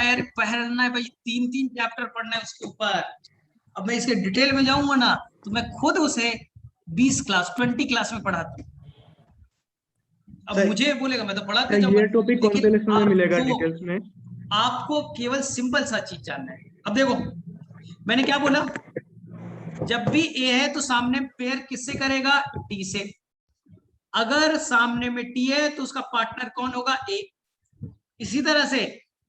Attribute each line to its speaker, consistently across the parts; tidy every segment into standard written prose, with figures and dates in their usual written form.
Speaker 1: यार पढ़ना है भाई, 3-3 चैप्टर पढ़ना है उसके ऊपर। अब मैं इसके डिटेल में जाऊंगा ना तो मैं खुद उसे 20 क्लास 20 क्लास में पढ़ाता हूँ। अब मुझे बोलेगा मैं तो पढ़ाते जाऊंगा,
Speaker 2: ये टॉपिक कौन से लेसन में मिलेगा डिटेल्स में?
Speaker 1: आपको केवल सिंपल सा चीज जानना है। अब देखो मैंने क्या बोला, जब भी ए है तो सामने पेयर किससे करेगा, टी से। अगर सामने में टी है तो उसका पार्टनर कौन होगा, ए। इसी तरह से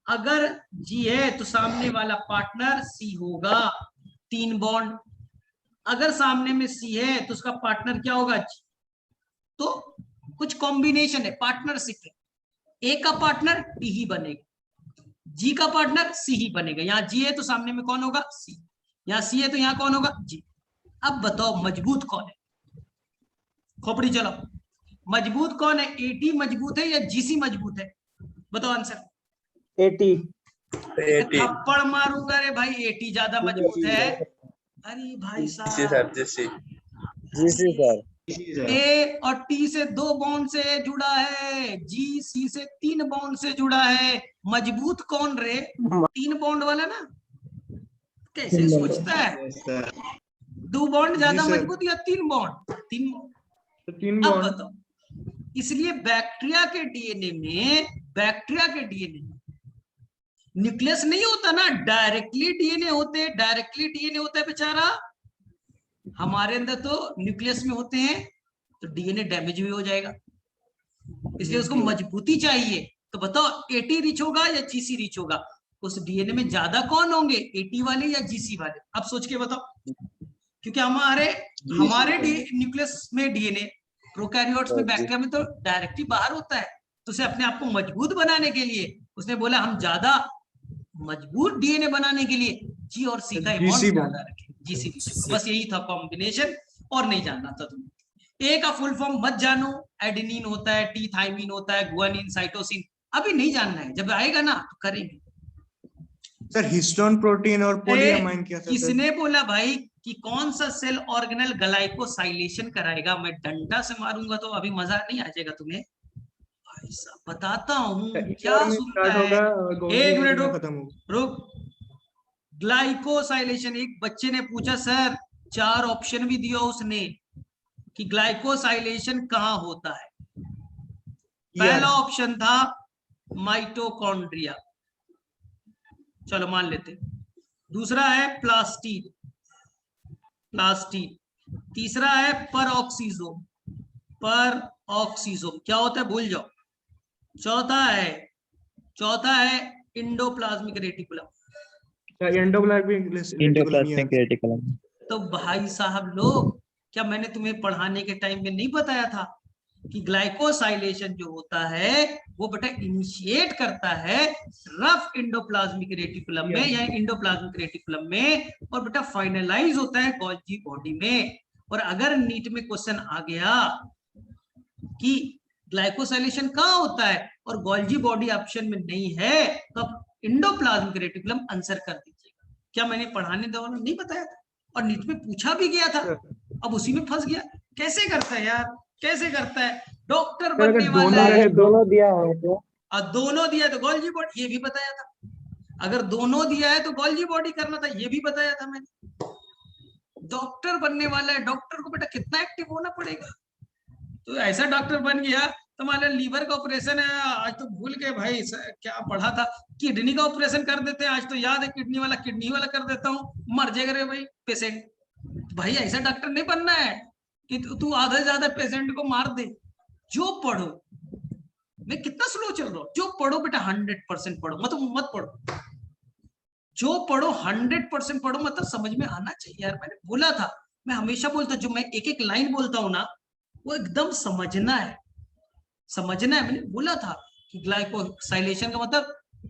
Speaker 1: अगर जी है तो सामने वाला पार्टनर सी होगा, 3 बॉन्ड। अगर सामने में सी है तो उसका पार्टनर क्या होगा, जी। तो कुछ कॉम्बिनेशन है, पार्टनरशिप है। ए का पार्टनर डी ही बनेगा, जी का पार्टनर सी ही बनेगा। यहाँ जी है तो सामने में कौन होगा, सी। यहाँ सी है तो यहाँ कौन होगा, जी। अब बताओ मजबूत कौन है, खोपड़ी चलो, मजबूत कौन है, एटी मजबूत है या जीसी मजबूत है, बताओ आंसर।
Speaker 3: 80
Speaker 1: थप्पड़ मारूंगा रे भाई, एटी ज्यादा मजबूत है। अरे भाई साहब,
Speaker 3: जीसी सर
Speaker 1: ए और टी से 2 बॉन्ड से जुड़ा है, जी सी से 3 बॉन्ड से जुड़ा है। मजबूत कौन रे, 3 बॉन्ड वाला ना। कैसे सोचता है, 2 बॉन्ड ज्यादा मजबूत या 3 बॉन्ड, 3 अब बताओ। इसलिए बैक्टीरिया के डीएनए में न्यूक्लियस नहीं होता ना, डायरेक्टली डीएनए होता है बेचारा। हमारे अंदर तो न्यूक्लियस में होते हैं तो डीएनए डैमेज भी हो जाएगा, इसलिए उसको मजबूती चाहिए। तो बताओ एटी रिच होगा या जीसी रिच होगा, उस डीएनए में ज्यादा कौन होंगे, एटी वाले या जीसी वाले। अब सोच के बताओ, क्योंकि हमारे न्यूक्लियस में डीएनए, प्रोकैरियोट्स में, बैक्टीरिया में तो डायरेक्टली बाहर होता है। तो उसे अपने आप को मजबूत बनाने के लिए उसने बोला हम ज्यादा मजबूत डीएनए बनाने के लिए जी और सी का बॉन्ड ज्यादा रखें, जीसी। बस यही था कॉम्बिनेशन, और नहीं जानना था तुम्हें। ए का फुल फॉर्म मत जानो, एडेनिन होता है, टी थाइमिन होता है, गुआनिन, साइटोसिन, अभी नहीं जानना है, जब आएगा ना तो करेंगे।
Speaker 2: सर हिस्टोन प्रोटीन और पॉलीअमाइन क्या था?
Speaker 1: किसने बोला भाई कि कौन सा सेल ऑर्गेनल ग्लाइकोसाइलेशन कराएगा, मैं डंडा से मारूंगा तो अभी मजा नहीं आ जाएगा तुम्हें। भाई साहब बताता हूँ क्या सुनता है, एक मिनट रुक। ग्लाइकोसाइलेशन, एक बच्चे ने पूछा सर, 4 ऑप्शन भी दिया उसने कि ग्लाइकोसाइलेशन कहाँ होता है। पहला ऑप्शन था माइटोकॉन्ड्रिया, चलो मान लेते। दूसरा है प्लास्टिड, तीसरा है परऑक्सीजोम, क्या होता है भूल जाओ। चौथा है इंडोप्लाज्मिक रेटिकुलम। तो भाई साहब लोग, क्या मैंने तुम्हें पढ़ाने के टाइम में नहीं बताया था कि ग्लाइकोसाइलेशन जो होता है वो बेटा इनिशिएट करता है रफ इंडोप्लाज्मिक रेटिकुलम में या इंडोप्लाज्मिक रेटिकुलम में, और बेटा फाइनलाइज होता है गोल्जी बॉडी में। और अगर नीट में क्वेश्चन आ गया कि ग्लाइकोसाइलेशन कहाँ होता है और गोल्जी बॉडी ऑप्शन में नहीं है, तो अब इंडोप्लाज्मिक रेटिकुलम आंसर कर दीजिएगा। क्या मैंने पढ़ाने दौरान नहीं बताया था, और नीट में पूछा भी गया था, अब उसी में फंस गया। कैसे करता है यार, कैसे करता है, डॉक्टर बनने वाला है।
Speaker 3: दोनों दिया है तो,
Speaker 1: और दोनों दिया है तो गोल्जी बॉडी, ये भी बताया था। अगर दोनों दिया है तो गोल्जी बॉडी करना था, ये भी बताया था मैंने। डॉक्टर बनने वाला है, डॉक्टर को बेटा कितना एक्टिव होना पड़ेगा। तो ऐसा डॉक्टर बन गया, तुम्हारे लीवर का ऑपरेशन है, आज तो भूल गए भाई क्या पढ़ा था, किडनी का ऑपरेशन कर देते हैं, आज तो याद है किडनी वाला कर देता हूँ, मर जाएगा रे भाई पेशेंट। भाई ऐसा डॉक्टर नहीं बनना है कि तू आधा से ज्यादा पेशेंट को मार दे। जो पढ़ो, मैं कितना स्लो चल रहा हूँ, जो पढ़ो बेटा 100% पढ़ो, मतलब मत पढ़ो, जो पढ़ो 100% पढ़ो, मतलब समझ में आना चाहिए यार। मैंने बोला था, मैं हमेशा बोलता हूँ, जो मैं एक एक लाइन बोलता हूँ ना वो एकदम समझना है। मैंने बोला था कि ग्लाइकोसाइलेशन का मतलब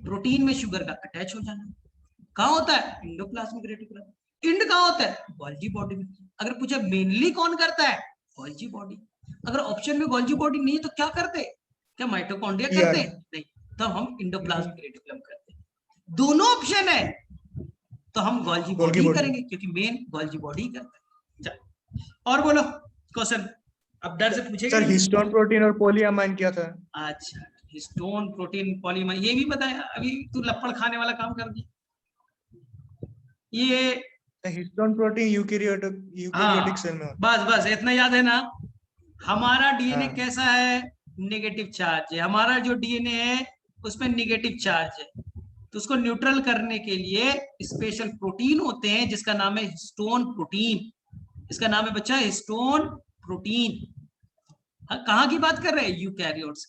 Speaker 1: प्रोटीन में शुगर का अटैच हो जाना। कहाँ होता है, इंडोप्लाज्मिक रेटिकुलम। इंड कहाँ होता है, गोल्जी बॉडी में। अगर पूछे मेनली कौन करता है, गोल्जी बॉडी। अगर ऑप्शन में गोल्जी बॉडी नहीं है तो क्या करते, क्या माइटोकॉन्ड्रिया करते, नहीं, तो हम इंडोप्लाज्मिक रेटिकुलम करते। दोनों ऑप्शन है तो हम गोल्जी बॉडी करेंगे, क्योंकि मेन गोल्जी बॉडी करता है। और बोलो क्वेश्चन, अब डर से पूछेगा।
Speaker 2: सर हिस्टोन प्रोटीन और पॉलीअमाइन क्या था?
Speaker 1: अच्छा हिस्टोन प्रोटीन पॉलीमर, ये भी बताया। अभी तू लपड़ खाने वाला काम कर दी। ये
Speaker 2: The histone protein eukaryotic cell में होता
Speaker 1: बस बस इतना याद है ना। हमारा डीएनए
Speaker 2: हाँ।
Speaker 1: कैसा है? नेगेटिव चार्ज है। हमारा जो डीएनए है उसमें नेगेटिव चार्ज है, तो उसको न्यूट्रल करने के लिए स्पेशल प्रोटीन होते हैं जिसका नाम है हिस्टोन प्रोटीन। इसका नाम है बच्चा हिस्टोन प्रोटीन। कहाँ की बात कर रहे हैं? यूकैरियोट्स।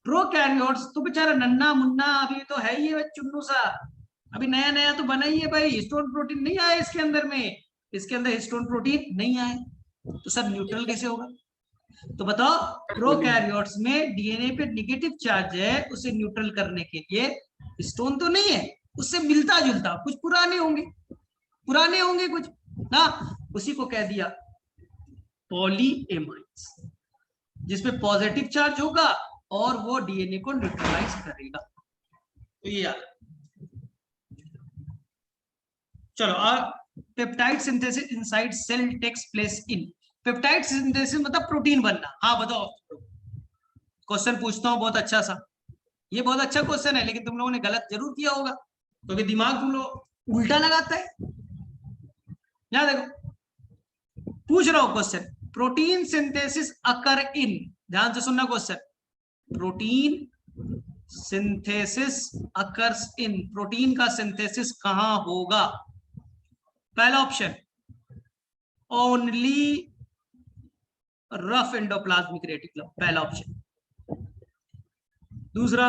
Speaker 1: प्रोकैरियोट्स तो बेचारा नन्ना मुन्ना अभी तो है ही है चुन्नू सा, अभी नया नया तो बना ही है भाई। हिस्टोन प्रोटीन नहीं आया इसके अंदर में, इसके अंदर हिस्टोन प्रोटीन नहीं आए, तो सब न्यूट्रल कैसे होगा? तो बताओ, प्रोकैरियोट्स में डीएनए पे नेगेटिव चार्ज है, उसे न्यूट्रल करने के लिए हिस्टोन तो नहीं है, उससे मिलता जुलता कुछ पुराने होंगे कुछ ना, उसी को कह दिया पॉलीएमाइड्स, जिसपे पॉजिटिव चार्ज होगा और वो डीएनए को न्यूट्रलाइज करेगा। तो ये याद। चलो, peptide synthesis inside sale tax place in. Peptide synthesis मतलब प्रोटीन बनना। हाँ बताओ, क्वेश्चन पूछता हूँ बहुत अच्छा सा। ये बहुत अच्छा क्वेश्चन है, लेकिन तुम लोगों ने गलत जरूर किया होगा क्योंकि दिमाग तुम लोग उल्टा लगाता है। यहां देखो, पूछ रहा हूं क्वेश्चन, प्रोटीन सिंथेसिस अकर इन, ध्यान से सुनना question, protein synthesis occurs in, protein का सिंथेसिस कहां होगा? पहला option only rough endoplasmic reticulum, पहला ऑप्शन। दूसरा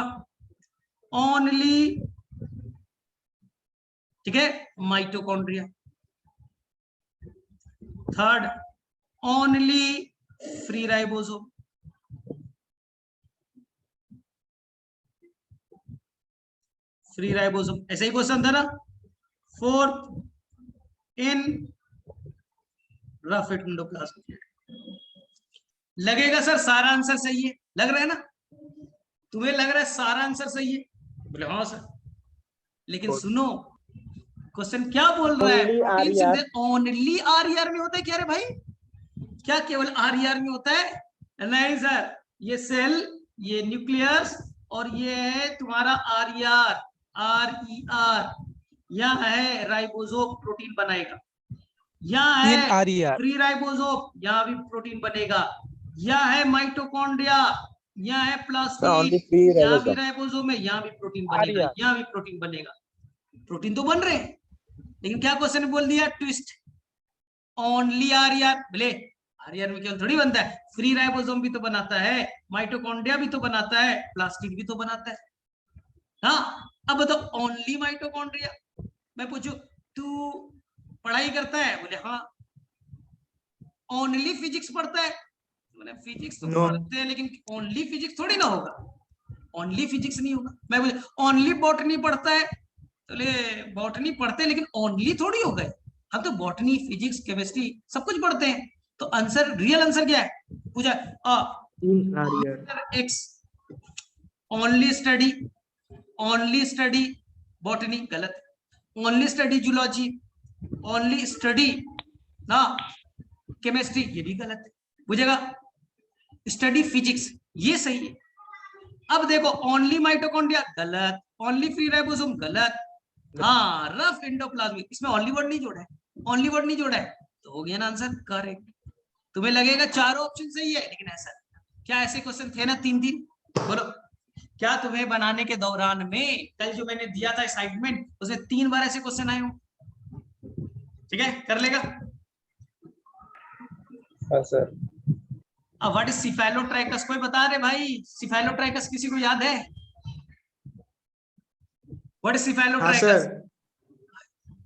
Speaker 1: ओनली, ठीक है, mitochondria. Third only free ribosome. Free ribosome, ऐसा ही क्वेश्चन था ना। फोर्थ इन रफ एंडोप्लाज्मिक। लगेगा सर सारा आंसर सही है, लग रहा है ना? तुम्हें लग रहा है सारा आंसर सही है? बोले हाँ सर, लेकिन सुनो क्वेश्चन क्या बोल रहा है? प्रोटीन सिंथेसिस ओनली आरईआर में होता है क्या रे भाई? क्या केवल आरईआर में होता है? नहीं सर, ये सेल, ये न्यूक्लियस और ये है तुम्हारा आरईआर, आरईआर। यहाँ है राइबोसोम प्रोटीन बनेगा, यहाँ है फ्री राइबोसोम, यहाँ भी प्रोटीन बनेगा, यहाँ है माइटोकॉन्ड्रिया, यहाँ है प्लास्मिड, यहाँ भी राइबोसोम है, यहाँ भी प्रोटीन बनेगा, यहाँ भी प्रोटीन बनेगा। प्रोटीन तो बन रहे हैं, लेकिन क्या क्वेश्चन बोल दिया? Twist, only RER. बोले आरईआर में केवल थोड़ी बनता है, फ्री राइबोसोम भी तो बनाता है, माइटोकॉन्ड्रिया भी तो बनाता है, प्लास्टिड भी तो बनाता है। हाँ, अब बताओ ओनली माइटोकॉन्ड्रिया। मैं पूछू तू पढ़ाई करता है? बोले हाँ। ओनली फिजिक्स पढ़ता है? बोले फिजिक्स तो पढ़ते हैं, लेकिन ओनली फिजिक्स थोड़ी ना होगा, ओनली फिजिक्स नहीं होगा। मैं बोले ओनली बॉटनी पढ़ता है? बोले बॉटनी पढ़ते हैं, लेकिन ओनली थोड़ी हो गए, हम तो बॉटनी फिजिक्स केमिस्ट्री सब कुछ पढ़ते हैं। तो आंसर, रियल आंसर क्या है? पूछा एक्स ओनली स्टडी बॉटनी, गलत। Only study zoology, only study ना केमिस्ट्री, ये भी गलत है, बुझेगा? स्टडी फिजिक्स, ये सही है। अब देखो ओनली माइटोकॉन्ड्रिया, गलत। ओनली फ्री राइबोसोम, गलत। हाँ, रफ एंडोप्लाज्मिक, इसमें ओनली वर्ड नहीं जोड़ा है, ओनली वर्ड नहीं जोड़ा है, तो हो गया ना आंसर करेक्ट। तुम्हें लगेगा चारों ऑप्शन सही है, लेकिन ऐसा क्या, ऐसे क्वेश्चन थे ना 3-3? बोलो, क्या तुम्हें बनाने के दौरान में कल जो मैंने दिया था असाइनमेंट, उसमें 3 बार ऐसे क्वेश्चन आए हो? ठीक है, कर लेगा?
Speaker 3: हाँ सर।
Speaker 1: अब व्हाट इज सिफेलोट्राइकस, कोई बता रहे भाई? सिफेलोट्राइकस किसी को याद है? What is cephalotrichous?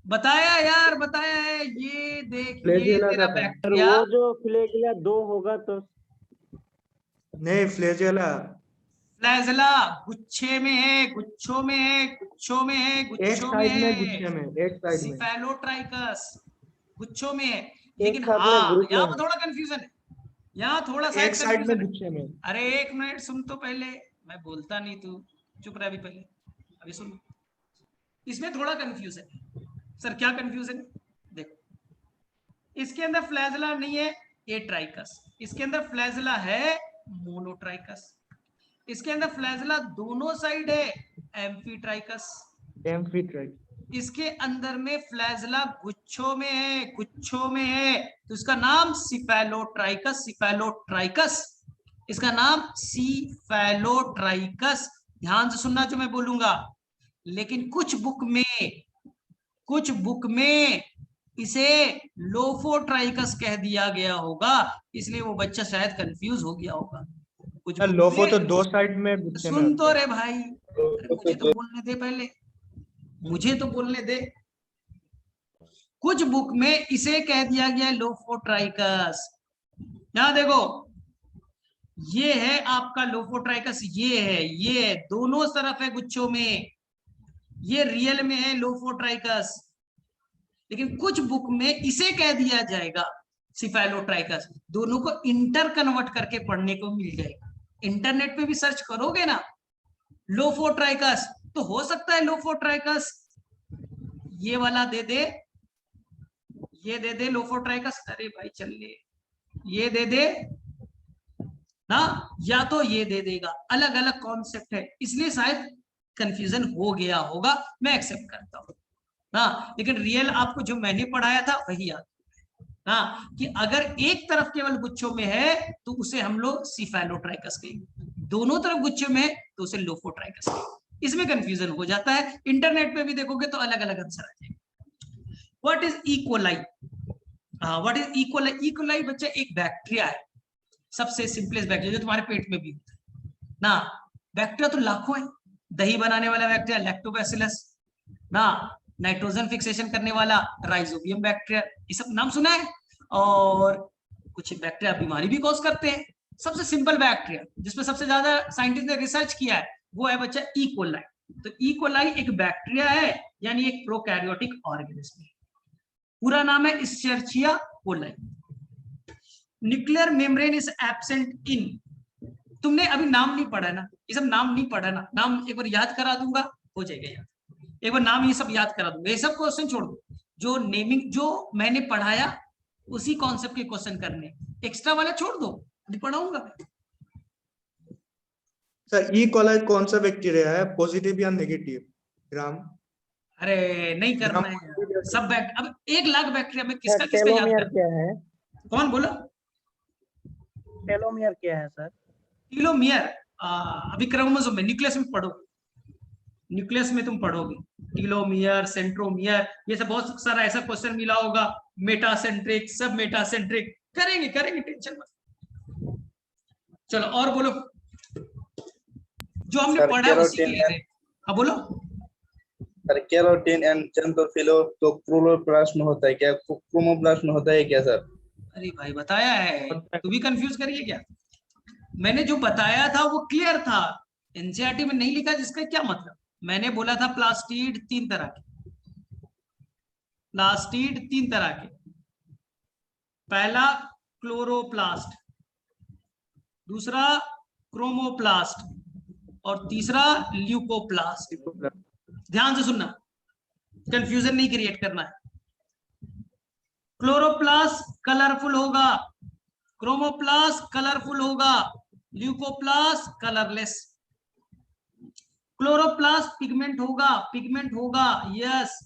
Speaker 1: बताया यार, बताया है। ये देख, ये तेरा बैक्टीरिया,
Speaker 3: वो जो फ्लैगेला 2 होगा तो
Speaker 2: नहीं, फ्लैजेला
Speaker 1: फ्लैजेला गुच्छे में है, गुच्छों में है, गुच्छों में है, गुच्छों में है,
Speaker 2: गुच्छे में, एक साइड में।
Speaker 1: सिफेलोट्राइकस गुच्छों में है, लेकिन हाँ यहाँ पर थोड़ा कंफ्यूजन है, यहाँ थोड़ा सा
Speaker 2: एक साइड में गुच्छे में।
Speaker 1: अरे एक मिनट सुन तो पहले, मैं बोलता नहीं, तू चुप रह अभी, पहले अभी सुन। इसमें थोड़ा कंफ्यूजन है सर। क्या कंफ्यूजन है? देखो, इसके अंदर फ्लैजेला नहीं है, ए ट्राइकस, इसके अंदर फ्लैजेला है मोनोट्राइकस। इसके अंदर फ्लैजला दोनों साइड है, एम्फीट्राइकस।
Speaker 2: एम्फीट्राइकस।
Speaker 1: इसके अंदर में फ्लैजला गुच्छों में है, गुच्छों में है, तो इसका नाम सिफेलोट्राइकस, सिफेलोट्राइकस, इसका नाम सिफेलोट्राइकस। ध्यान से सुनना जो मैं बोलूंगा। लेकिन कुछ बुक में इसे लोफोट्राइकस कह दिया गया होगा, इसलिए वो बच्चा शायद कंफ्यूज हो गया होगा। कुछ बुक
Speaker 2: लोफो तो
Speaker 1: में,
Speaker 2: दो साइड में गुच्छे में
Speaker 1: सुन
Speaker 2: होता
Speaker 1: तो
Speaker 2: है।
Speaker 1: रे भाई, अरे मुझे तो बोलने दे, पहले मुझे तो बोलने दे। कुछ बुक में इसे कह दिया गया लोफोट्राइकस। यहां देखो, ये है आपका लोफोट्राइकस, ये है दोनों तरफ है गुच्छों में, ये रियल में है लोफोट्राइकस। लेकिन कुछ बुक में इसे कह दिया जाएगा सिफेलोट्राइकस। दोनों को इंटर कन्वर्ट करके पढ़ने को मिल जाएगा। इंटरनेट पे भी सर्च करोगे ना लोफोट्राइकस, तो हो सकता है लोफोट्राइकस ये वाला दे दे, ये दे दे लोफोट्राइकस, अरे भाई चल ले, ये दे दे ना, या तो ये दे देगा। अलग अलग कॉन्सेप्ट है, इसलिए शायद कंफ्यूजन हो गया होगा, मैं एक्सेप्ट करता हूं ना। लेकिन रियल आपको जो मैंने पढ़ाया था वही याद ना, कि अगर एक तरफ केवल गुच्छों में है तो उसे हम लोग सिफेलोट्राइकस कहेंगे, दोनों तरफ गुच्छों में तो उसे लोफोट्राइकस कहेंगे। इसमें कंफ्यूजन हो जाता है, इंटरनेट पे भी देखोगे तो अलग अलग आंसर आ जाएगा। What is E coli? What is E coli? E coli बच्चा एक बैक्टीरिया है, सबसे सिंपलेस्ट बैक्टीरिया जो तुम्हारे पेट में भी होता है ना। बैक्टीरिया तो लाखों है, दही बनाने वाला बैक्टीरिया लैक्टोबैसिलस ना, नाइट्रोजन फिक्सेशन करने वाला राइजोबियम बैक्टीरिया, ये सब नाम सुना है। और कुछ बैक्टीरिया बीमारी भी कॉज करते हैं। सबसे सिंपल बैक्टीरिया जिसमें सबसे ज्यादा साइंटिस्ट ने रिसर्च किया है वो है बच्चा इकोलाई। तो इकोलाई एक बैक्टीरिया है, यानी एक प्रोकैरियोटिक ऑर्गेनिज्म है। पूरा नाम है Escherichia coli. Nuclear membrane is absent in, तुमने अभी नाम नहीं पढ़ा ना, ये सब नाम नहीं पढ़ा ना, नाम एक बार याद करा दूंगा हो जाएगा याद, एक बार नाम ये सब याद करा दूंगा। ये सब क्वेश्चन छोड़ दो, जो नेमिंग जो मैंने पढ़ाया उसी कॉन्सेप्ट के क्वेश्चन करने, एक्स्ट्रा वाला छोड़ दो, नहीं पढ़ाऊंगा।
Speaker 2: सर ई कोलाई कौन सा बैक्टीरिया है, पॉजिटिव या नेगेटिव? ग्राम?
Speaker 1: अरे नहीं करना है सब अब 1 लाख बैक्टीरिया में किसका किसका याद
Speaker 3: टेलोमियर
Speaker 1: कर,
Speaker 3: क्या है?
Speaker 1: कौन बोला?
Speaker 3: टेलोमियर क्या है सर?
Speaker 1: टीलोमियर अभी क्रोमोसोम में, न्यूक्लियस में पढ़ो, न्यूक्लियस में तुम पढ़ोगे टीलोमियर, सेंट्रोमियर, ये सब बहुत सारा ऐसा क्वेश्चन मिला होगा। मेटासेंट्रिक, सब मेटासेंट्रिक, करेंगे करेंगे, टेंशन मत। चलो और बोलो, जो हमने पढ़ा है उसी के लिए। हाँ बोलो।
Speaker 4: सर केरोटिन एंड ज़ैंथोफिलो तो क्लोरोप्लास्ट में होता है क्या, क्रोमोप्लास्ट में होता है क्या सर?
Speaker 1: अरे भाई बताया है, तू भी कंफ्यूज करिए क्या? मैंने जो बताया था वो क्लियर था, एनसीईआरटी में नहीं लिखा, जिसका क्या मतलब? मैंने बोला था प्लास्टिड 3 तरह के, प्लास्टिड 3 तरह के। पहला क्लोरोप्लास्ट, दूसरा क्रोमोप्लास्ट, और तीसरा ल्यूकोप्लास्ट। ध्यान से सुनना, कंफ्यूजन नहीं क्रिएट करना है। क्लोरोप्लास्ट कलरफुल होगा, क्रोमोप्लास्ट कलरफुल होगा, ल्यूकोप्लास्ट कलरलेस। क्लोरोप्लास्ट पिगमेंट होगा यस,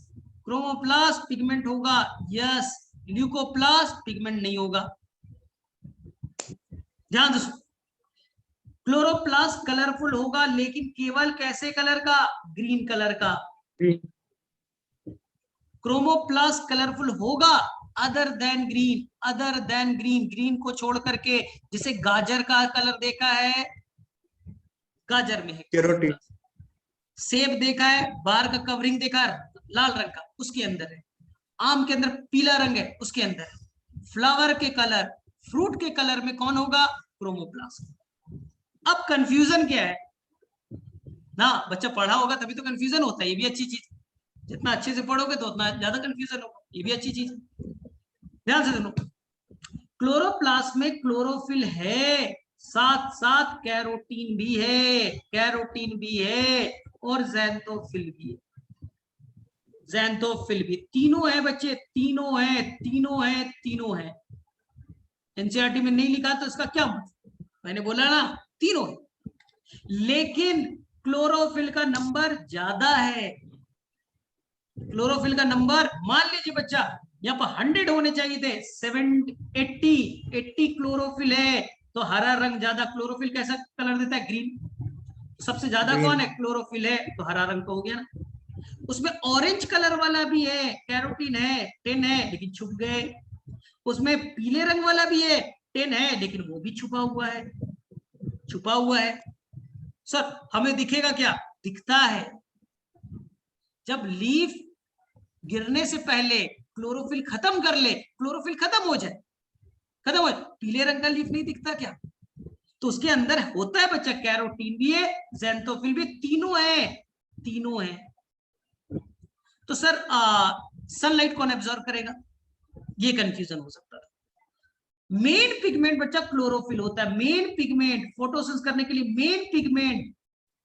Speaker 1: क्रोमोप्लास्ट पिगमेंट होगा यस, ल्यूकोप्लास्ट पिगमेंट नहीं होगा। ध्यान से, क्लोरोप्लास्ट कलरफुल होगा लेकिन केवल कैसे कलर का? ग्रीन कलर का। क्रोमोप्लास्ट कलरफुल होगा अदर देन ग्रीन, ग्रीन को छोड़ करके, जिसे गाजर का कलर देखा है, गाजर में है
Speaker 2: कैरोटीन।
Speaker 1: सेब देखा है, बार का कवरिंग देखा है लाल रंग का, उसके अंदर है। आम के अंदर पीला रंग है, उसके अंदर है। फ्लावर के कलर, फ्रूट के कलर में कौन होगा? क्रोमोप्लास्ट। अब कंफ्यूजन क्या है ना, बच्चा पढ़ा होगा तभी तो कंफ्यूजन होता है, ये भी अच्छी चीज, जितना अच्छे से पढ़ोगे तो उतना ज्यादा कंफ्यूजन होगा, ये भी अच्छी चीज। ध्यान से सुनो, क्लोरोप्लास्ट में क्लोरोफिल है, साथ साथ कैरोटीन भी है, और ज़ैंथोफिल भी, तीनों है बच्चे, तीनों है। एनसीईआरटी में नहीं लिखा तो इसका क्या मतलब? मैंने बोला ना तीनों है। लेकिन क्लोरोफिल का नंबर ज्यादा है। क्लोरोफिल का नंबर मान लीजिए बच्चा यहाँ पर 100 होने चाहिए थे, 80 क्लोरोफिल है, तो हरा रंग ज्यादा, क्लोरोफिल कैसा कलर देता है? ग्रीन। सबसे ज्यादा
Speaker 2: Green.
Speaker 1: कौन है? क्लोरोफिल है, तो हरा रंग तो हो गया ना। उसमें ऑरेंज कलर वाला भी है, कैरोटीन है, 10 है, लेकिन छुप गए। उसमें पीले रंग वाला भी है, 10 है, लेकिन वो भी छुपा हुआ है, छुपा हुआ है। सर हमें दिखेगा क्या? दिखता है। जब लीफ गिरने से पहले क्लोरोफिल खत्म कर ले, क्लोरोफिल खत्म हो जाए, खत्म हो जाए, पीले रंग का लीफ नहीं दिखता क्या? तो उसके अंदर होता है बच्चा, कैरोटीन भी है, ज़ैंथोफिल भी, तीनों है, तीनों है। तो सर सनलाइट कौन एब्जॉर्ब करेगा? ये कंफ्यूजन हो सकता है। मेन पिगमेंट बच्चा क्लोरोफिल होता है, मेन पिगमेंट फोटोसिंथेसिस करने के लिए मेन पिगमेंट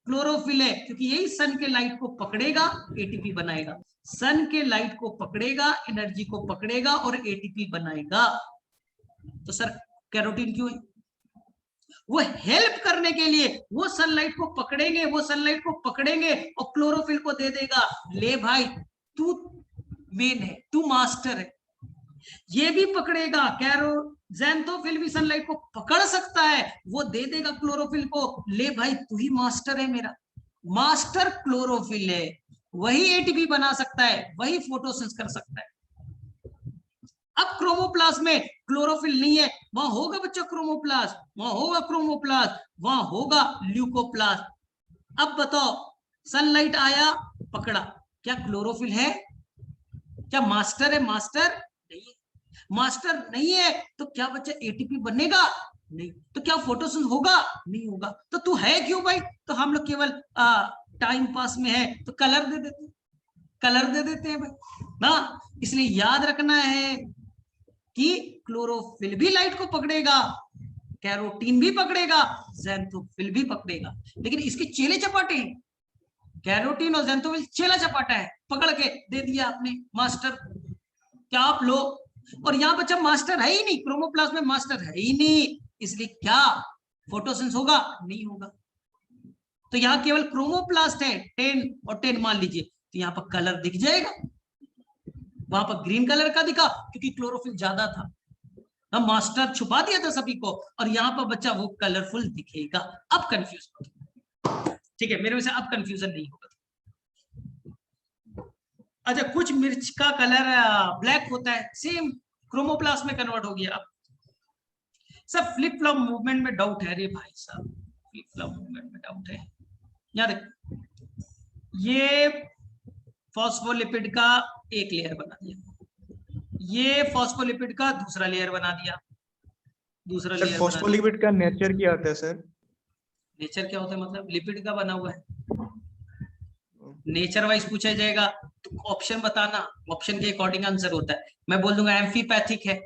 Speaker 1: क्लोरोफिल है, क्योंकि यही सन के लाइट को पकड़ेगा, एटीपी बनाएगा। सन के लाइट को पकड़ेगा, एनर्जी को पकड़ेगा और एटीपी बनाएगा। तो सर कैरोटीन क्यों है? वो हेल्प करने के लिए, वो सनलाइट को पकड़ेंगे, वो सनलाइट को पकड़ेंगे और क्लोरोफिल को दे देगा, ले भाई तू मेन है, तू मास्टर है। ये भी पकड़ेगा, ज़ैंथोफिल भी सनलाइट को पकड़ सकता है, वो दे देगा क्लोरोफिल को, ले भाई तू ही मास्टर है, मेरा मास्टर क्लोरोफिल है, वही एटीपी बना सकता है, वही फोटोसिंथेसिस कर सकता है। अब क्रोमोप्लास्ट में क्लोरोफिल नहीं है, वहां होगा बच्चा क्रोमोप्लास्ट, वहां होगा क्रोमोप्लास्ट, वहां होगा ल्यूकोप्लास्ट। अब बताओ, सनलाइट आया, पकड़ा, क्या क्लोरोफिल है? क्या मास्टर है? मास्टर नहीं है। मास्टर नहीं है तो क्या बच्चा एटीपी बनेगा? नहीं। तो क्या फोटोसिंथेसिस होगा? नहीं होगा। तो तू है क्यों भाई? तो हम लोग केवल टाइम पास में है तो कलर दे देते, कलर दे देते हैं भाई ना। इसलिए याद रखना है कि क्लोरोफिल भी लाइट को पकड़ेगा, कैरोटीन भी पकड़ेगा, ज़ैंथोफिल भी पकड़ेगा, लेकिन इसके चेले चपाटे हैं। कैरोटीन और ज़ैंथोफिल चेला चपाटा है, पकड़ के दे दिया आपने मास्टर, क्या आप लो। और यहाँ बच्चा मास्टर है ही नहीं, क्रोमोप्लास्ट में मास्टर है ही नहीं, इसलिए क्या फोटोसिंथेसिस होगा? नहीं होगा। तो यहाँ केवल क्रोमोप्लास्ट है, 10 और 10 मान लीजिए, तो यहाँ पर कलर दिख जाएगा, वहां पर ग्रीन कलर का दिखा क्योंकि क्लोरोफिल ज्यादा था, हम मास्टर छुपा दिया था सभी को, और यहाँ पर बच्चा वो कलरफुल दिखेगा। अब कंफ्यूज मत, ठीक है, मेरे वजह से अब कंफ्यूजन नहीं होगा। अच्छा, कुछ मिर्च का कलर ब्लैक होता है, सेम क्रोमोप्लास्ट में कन्वर्ट हो गया। अब सब फ्लिप फ्लॉप मूवमेंट में डाउट है रे भाई साहब, फ्लिप फ्लॉप मूवमेंट में डाउट है। यहाँ देख, ये फॉस्फोलिपिड का एक लेयर बना दिया, ये फॉस्फोलिपिड का दूसरा लेयर बना दिया, दूसरा
Speaker 2: सर
Speaker 1: लेयर।
Speaker 2: फॉस्फोलिपिड का नेचर क्या होता है सर?
Speaker 1: नेचर क्या होता है मतलब? लिपिड का बना हुआ है। नेचर वाइज पूछा जाएगा तो ऑप्शन बताना, ऑप्शन के अकॉर्डिंग आंसर होता है। मैं बोल दूंगा एम्फीपैथिक है,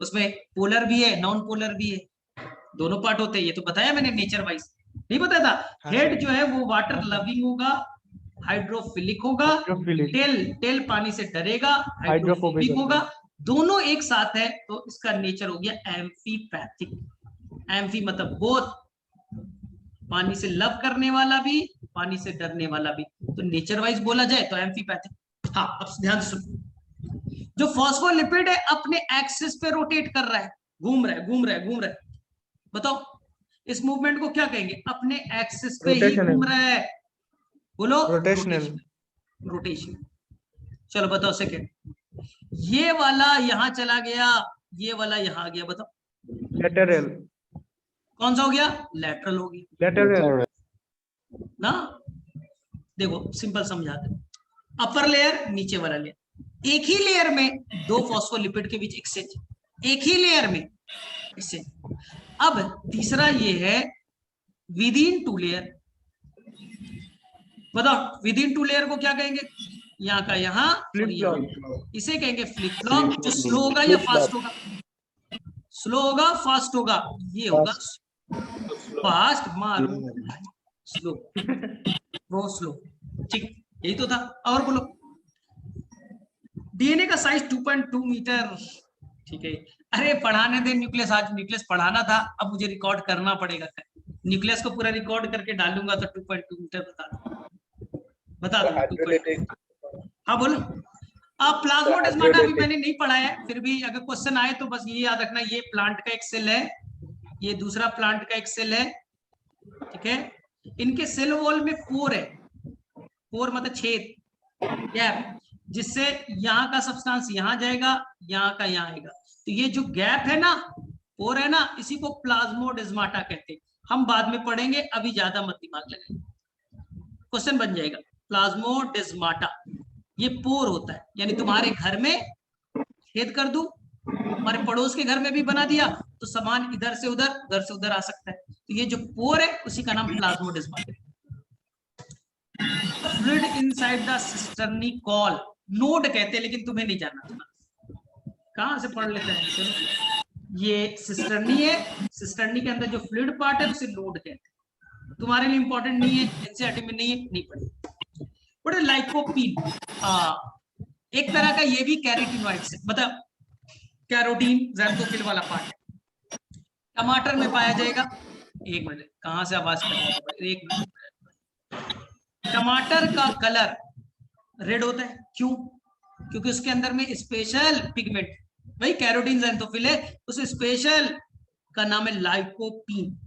Speaker 1: उसमें पोलर भी है, नॉन पोलर भी है, दोनों पार्ट होते हैं, ये तो बताया मैंने नेचर वाइज, नहीं बताया था?
Speaker 2: हाँ,
Speaker 1: हेड जो है वो वाटर लविंग होगा, हाइड्रोफिलिक होगा, टेल पानी से डरेगा, हाइड्रोफोबिक होगा, दोनों एक साथ है, तो इसका नेचर हो गया एम्फीपैथिक। एम्फी मतलब बोथ, पानी से लव करने वाला भी, पानी से डरने वाला भी, तो नेचर वाइज बोला जाए तो एम्फीपैथिक। हाँ, अब ध्यान सुनो, जो फॉस्फोलिपिड है अपने एक्सिस पे रोटेट कर रहा है, घूम रहा है, घूम रहा है, घूम रहा है, बताओ इस मूवमेंट को क्या कहेंगे? अपने एक्सिस पे ही घूम रहा है, बोलो
Speaker 2: रोटेशनल।
Speaker 1: रोटेशन। चलो बताओ सेकेंड, ये वाला यहां चला गया, ये वाला यहां आ गया, बताओ
Speaker 2: लेटरल।
Speaker 1: कौन सा हो गया? लेटरल हो गया
Speaker 2: लेटरल
Speaker 1: ना। देखो सिंपल समझा दे, अपर लेयर, नीचे वाला लेयर, एक ही लेयर में दो फॉस्फोलिपिड के बीच एक्सचेंज, एक ही लेयर में एक्सचेंज। अब तीसरा ये है विद इन टू लेयर, बताओ विद इन टू लेयर को क्या कहेंगे? यहाँ का यहाँ और यहाँ, इसे कहेंगे फ्लिप फ्लॉप। जो स्लो होगा या फास्ट होगा? स्लो होगा, फास्ट होगा? ये होगा फास्ट, मारू स्लो, वो स्लो, ठीक, यही तो था। और बोलो, डीएनए का साइज 2.2 मीटर, ठीक है। अरे पढ़ाने दे न्यूक्लियस, आज न्यूक्लियस पढ़ाना था, अब मुझे रिकॉर्ड करना पड़ेगा। न्यूक्लियस को पूरा रिकॉर्ड करके डालूंगा तो 2.2 मीटर बता दूंगा।
Speaker 4: हाइड्रोलिटिक
Speaker 1: हाँ बोलो। अब प्लाज्मोडेस्माटा अभी मैंने नहीं पढ़ा है, फिर भी अगर क्वेश्चन आए तो बस ये याद रखना, ये प्लांट का एक सेल है, ये दूसरा प्लांट का एक सेल है, ठीक है। इनके सेल वॉल में पोर है, पोर मतलब छेद, गैप, जिससे यहाँ का सब्सटेंस यहाँ जाएगा, यहाँ का यहाँ आएगा। तो ये जो गैप है ना, पोर है ना, इसी को प्लाज्मोडेस्माटा कहते हैं। हम बाद में पढ़ेंगे, अभी ज्यादा मत दिमाग लगाएंगे, क्वेश्चन बन जाएगा। प्लाज्मोडेस्माटा ये पोर होता है, यानी तुम्हारे घर में छेद कर दूं, हमारे पड़ोस के घर में भी बना दिया तो सामान इधर से उधर आ सकता है। तो ये जो पोर है उसी का नाम प्लाज्मोडेस्माटा है। Fluid inside the cisternae call, node कहते हैं, लेकिन तुम्हें नहीं जानना था, कहां से पढ़ लेते हैं। चलो, ये सिस्टर्नी है, सिस्टर्नी के अंदर जो फ्लूइड पार्ट है उसे नोड कहते हैं। तुम्हारे लिए इंपॉर्टेंट नहीं है, एनसीईआरटी में नहीं है, नहीं पढ़ी। बट लाइकोपीन एक तरह का ये भी कैरोटीनॉइड से, मतलब कैरोटीन ज़ैंथोफिल वाला पार्ट है, टमाटर में पाया जाएगा। एक मिनट, कहां से आवाज कर रहा है, एक मिनट। टमाटर का कलर रेड होता है, क्यों? क्योंकि उसके अंदर में स्पेशल पिगमेंट, वही कैरोटीन ज़ैंथोफिल है, उस स्पेशल का नाम है लाइकोपीन।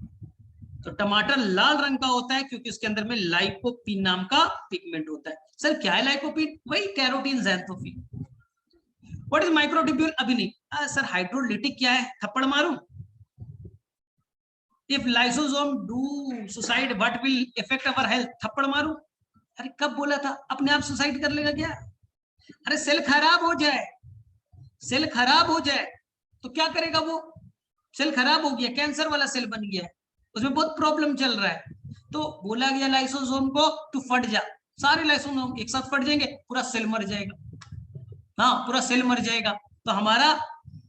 Speaker 1: तो टमाटर लाल रंग का होता है क्योंकि उसके अंदर में लाइकोपीन नाम का पिगमेंट होता है। सर क्या है लाइकोपीन? वही carotene xanthophyll. What is microtubule? अभी नहीं। सर हाइड्रोलिटिक क्या है? थप्पड़ मारूं? If lysosome do suicide what will affect our health? थप्पड़ मारूं? अरे कब बोला था? अपने आप सुसाइड कर लेगा क्या? अरे सेल खराब हो जाए, सेल खराब हो जाए तो क्या करेगा वो? सेल खराब हो गया, कैंसर वाला सेल बन गया, उसमें बहुत प्रॉब्लम चल रहा है, तो बोला गया लाइसोसोम को तू फट जा। सारे लाइसोसोम एक साथ फट जाएंगे, पूरा सेल मर जाएगा। हाँ, पूरा सेल मर जाएगा। तो हमारा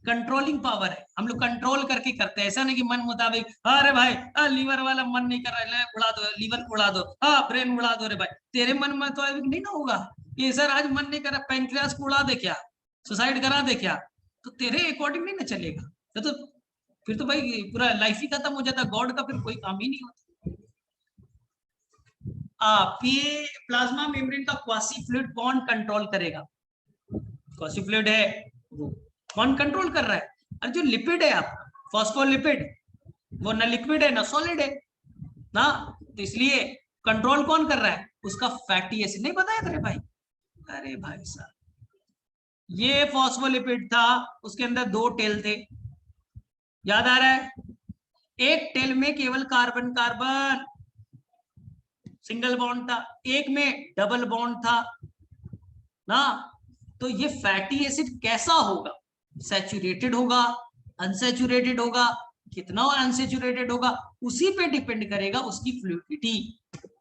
Speaker 1: कंट्रोलिंग पावर है, हम लोग कंट्रोल करके करते हैं, ऐसा नहीं कि मन मुताबिक। अरे भाई लीवर वाला मन नहीं कर रहा है, उड़ा दो लीवर, उड़ा दो, हाँ ब्रेन उड़ा दो। रे भाई तेरे मन में तो नहीं ना होगा ये, सर आज मन नहीं कर रहा, पैंक्रियास को उड़ा दे क्या, सुसाइड करा दे क्या, तो तेरे अकॉर्डिंग नहीं ना चलेगा। तो फिर तो भाई पूरा लाइफ ही खत्म हो जाता, गॉड का फिर कोई काम ही नहीं होता। ये प्लाज्मा मेम्ब्रेन का क्वासी फ्लूइड कौन कंट्रोल करेगा? क्वासी फ्लूइड है वो कौन कंट्रोल कर रहा है? और जो लिपिड है आपका फॉस्फोलिपिड, वो ना लिक्विड है ना सॉलिड है ना, तो इसलिए कंट्रोल कौन कर रहा है? उसका फैटी एसिड। नहीं बताया तेरे भाई? अरे भाई साहब, ये फॉस्फोलिपिड था, उसके अंदर 2 टेल थे, याद आ रहा है? एक टेल में केवल कार्बन कार्बन सिंगल बॉन्ड था, एक में डबल बॉन्ड था ना। तो ये फैटी एसिड कैसा होगा? सैचुरेटेड होगा, अनसैचुरेटेड होगा, कितना अनसैचुरेटेड होगा उसी पे डिपेंड करेगा उसकी फ्लूइडिटी,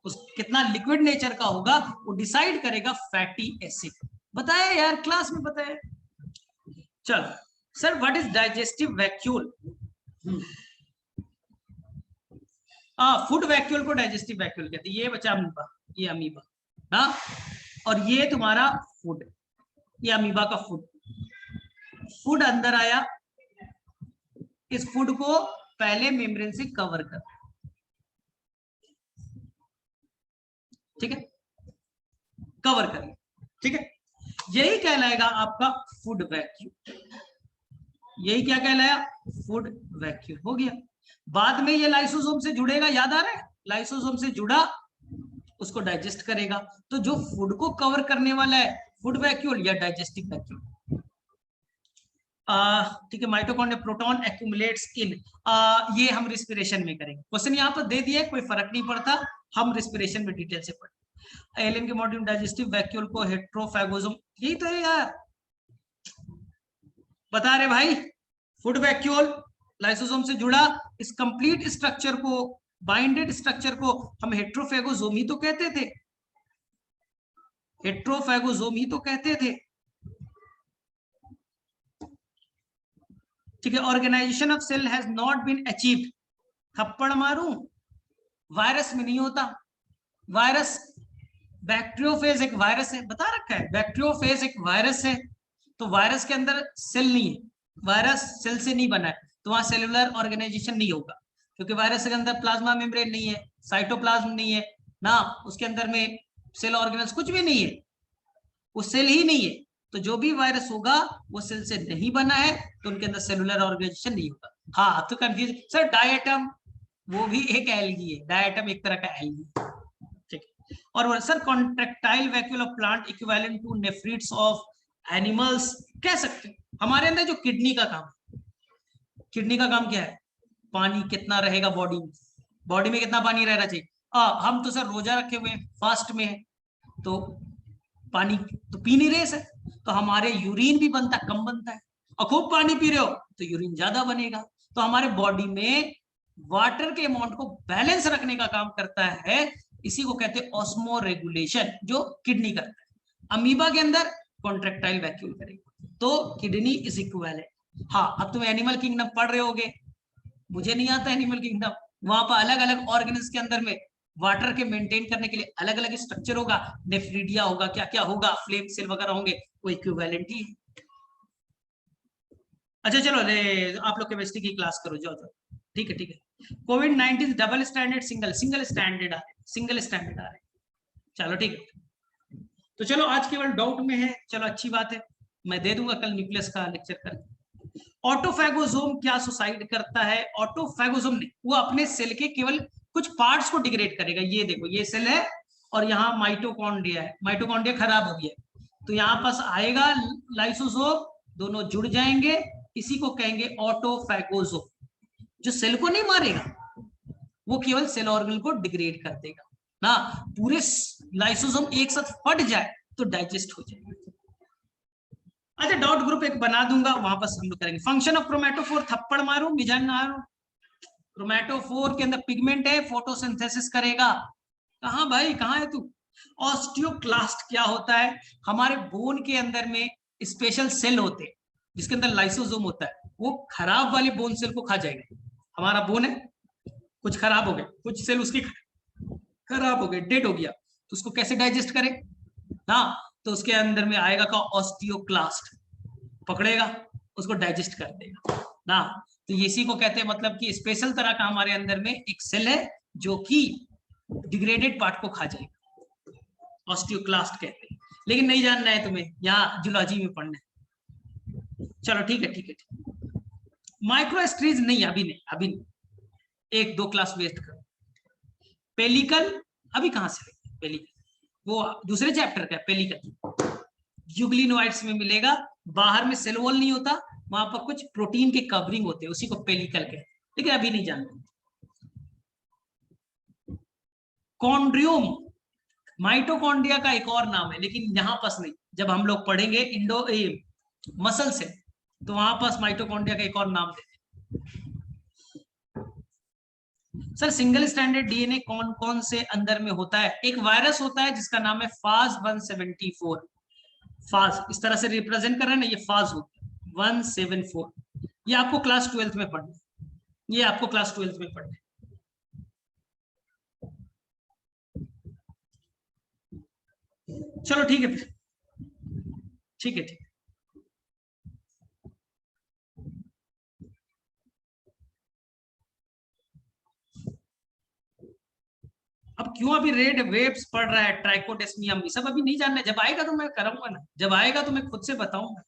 Speaker 1: उस कितना लिक्विड नेचर का होगा वो डिसाइड करेगा फैटी एसिड। बताया यार, क्लास में बताया। चलो sir, what is digestive vacuole? Food vacuole को डाइजेस्टिव वैक्यूल कहते हैं। ये बचा अमीबा, ये अमीबा, हाँ, और ये तुम्हारा फूड, ये अमीबा का फूड। फूड अंदर आया, इस फूड को पहले मेम्ब्रेन से कवर कर, ठीक है, कवर कर, ठीक है, यही कहलाएगा आपका फूड वैक्यूल। यही क्या कहलाया? फूड वैक्यूल हो गया। बाद में ये लाइसोसोम से जुड़ेगा, याद आ रहा है? लाइसोसोम से जुड़ा, उसको डाइजेस्ट करेगा। तो जो फूड को कवर करने वाला है फूड वैक्यूल या डाइजेस्टिव वैक्यूल, ठीक है। माइटोकॉन्ड्रिया प्रोटॉन एक्यूमुलेट्स इन, ये हम रिस्पिरेशन में करेंगे। क्वेश्चन यहाँ पर दे दिया, कोई फर्क नहीं पड़ता, हम रिस्पिरेशन में डिटेल से पढ़ेंगे। एलन के मॉड्यूल डाइजेस्टिव वैक्यूल को हेट्रोफैगोसोम, यही तो है यार, बता रहे भाई। फूड वैक्यूल लाइसोसोम से जुड़ा, इस कंप्लीट स्ट्रक्चर को, बाइंडेड स्ट्रक्चर को हम हेट्रोफैगोसोम ही तो कहते थे, हेट्रोफैगोसोम ही तो कहते थे, ठीक है। Organization of cell has not been achieved, थप्पड़ मारूं? वायरस में नहीं होता। वायरस, बैक्टीरियोफेज एक वायरस है, बता रखा है, बैक्टीरियोफेज एक वायरस है। तो वायरस के अंदर सेल नहीं है, वायरस सेल से नहीं बना है, तो वहां सेलुलर ऑर्गेनाइजेशन नहीं होगा। क्योंकि वायरस के अंदर प्लाज्मा मेम्ब्रेन नहीं है, साइटोप्लाज्म नहीं है ना, उसके अंदर में सेल ऑर्गेनल्स कुछ भी नहीं है, वो सेल ही नहीं है। तो जो भी वायरस होगा वो सेल से नहीं बना है, तो उनके अंदर सेलुलर ऑर्गेनाइजेशन नहीं होगा। हाँ, अब तो कंफ्यूज सर, डायटम वो भी एक एल्गी है, डायटम एक तरह का एल्गी, ठीक है। और sir contractile vacuole of plant equivalent to nephridia of animals कह सकते हैं। हमारे अंदर जो किडनी का काम, किडनी का काम क्या है, पानी कितना रहेगा बॉडी में, बॉडी में कितना पानी रहना चाहिए। हम तो सर रोजा रखे हुए हैं, फास्ट में है, तो पानी तो पी नहीं रहे सर, तो हमारे यूरिन भी बनता है, कम बनता है, और खूब पानी पी रहे हो तो यूरिन ज्यादा बनेगा। तो हमारे बॉडी में वाटर के अमाउंट को बैलेंस रखने का काम करता है, इसी को कहते हैं ऑस्मो रेगुलेशन, जो किडनी करता है। अमीबा के अंदर कॉन्ट्रैक्टाइल वैक्यूल करेगा, तो किडनी इज इक्विवेलेंट। हाँ, अब तुम एनिमल किंगडम पढ़ रहे होगे, मुझे नहीं आता एनिमल किंगडम, वहां पर अलग अलग ऑर्गेन्स के अंदर में वाटर के मेंटेन करने के लिए अलग अलग स्ट्रक्चर होगा, नेफ्रिडिया होगा, क्या क्या होगा, फ्लेम सेल वगैरह होंगे, वो इक्विवेलेंट ही है। अच्छा चलो आप लोग केमिस्ट्री की क्लास करो, जाओ जाओ, ठीक है ठीक है। कोविड-19 डबल स्टैंडर्ड सिंगल स्टैंडर्ड आ रहे, सिंगल स्टैंडर्ड आ रहे, चलो ठीक है। तो चलो आज केवल डाउट में है, चलो अच्छी बात है, मैं दे दूंगा कल न्यूक्लियस का लेक्चर करके। ऑटोफैगोसोम क्या सुसाइड करता है, ऑटोफैगोसोम नहीं, वो अपने सेल के केवल कुछ पार्ट्स को डिग्रेड करेगा। ये देखो, ये सेल है और यहाँ माइटोकॉन्ड्रिया है, माइटोकॉन्ड्रिया खराब हो गया, तो यहाँ पास आएगा लाइसोसोम, दोनों जुड़ जाएंगे, इसी को कहेंगे ऑटोफैगोसोम। जो सेल को नहीं मारेगा, वो केवल सेल ऑर्गन को डिग्रेड कर देगा ना, पूरे लाइसोसोम एक साथ फट जाए तो डाइजेस्ट हो जाएगा। अच्छा, डॉट ग्रुप एक बना दूंगा, वहां पर हम लोग करेंगे। फंक्शन ऑफ क्रोमेटोफोर, थप्पड़ मारो मिजान मारो, क्रोमेटोफोर के अंदर पिगमेंट है, फोटोसिंथेसिस करेगा। कहाँ भाई, कहाँ है तू? ऑस्टियोक्लास्ट क्या होता है, हमारे बोन के अंदर में स्पेशल सेल होते हैं जिसके अंदर लाइसोसोम होता है, वो खराब वाले बोन सेल को खा जाएगा। हमारा बोन है, कुछ खराब हो गए, कुछ सेल उसके खराब हो गए, डेड हो गया, तो उसको कैसे डाइजेस्ट करे ना, तो उसके अंदर में आएगा का ऑस्टियोक्लास्ट, पकड़ेगा उसको डाइजेस्ट कर देगा ना। तो इसी को कहते हैं, मतलब कि स्पेशल तरह का हमारे अंदर में एक सेल है जो कि डिग्रेडेड पार्ट को खा जाएगा, ऑस्टियोक्लास्ट कहते हैं। लेकिन नहीं जानना है तुम्हें, यहाँ जूलॉजी में पढ़ना है। चलो ठीक है ठीक है। माइक्रोस्ट्रीज नहीं, अभी नहीं, अभी नहीं, एक दो क्लास वेस्ट करो। पेलिकल अभी कहां से, पेलिकल वो दूसरे चैप्टर का पेलिकल, यूग्लिनोइड्स में मिलेगा, बाहर में सेल वॉल नहीं होता, वहां पर कुछ प्रोटीन के कवरिंग होते हैं, उसी को पेलिकल कहते हैं, लेकिन अभी नहीं जानते। कॉन्ड्रियोम माइटोकॉन्ड्रिया का एक और नाम है, लेकिन यहां पास नहीं, जब हम लोग पढ़ेंगे इंडो मसल से, तो वहां पास माइटोकॉन्ड्रिया का एक और नाम देते। सर सिंगल स्टैंडर्ड डीएनए कौन कौन से अंदर में होता है, एक वायरस होता है जिसका नाम है फाज 174, फाज इस तरह से रिप्रेजेंट कर रहे हैं ना, ये फाज होता है 174, ये आपको क्लास 12th में पढ़ना है, ये आपको क्लास 12th में पढ़ना है। चलो ठीक है फिर, ठीक है ठीक है। अब क्यों अभी रेड वेव्स पढ़ रहा है, ट्राइकोडेस्मियम, ये सब अभी नहीं जानना है, जब आएगा तो मैं कराऊंगा ना, जब आएगा तो मैं खुद से बताऊंगा।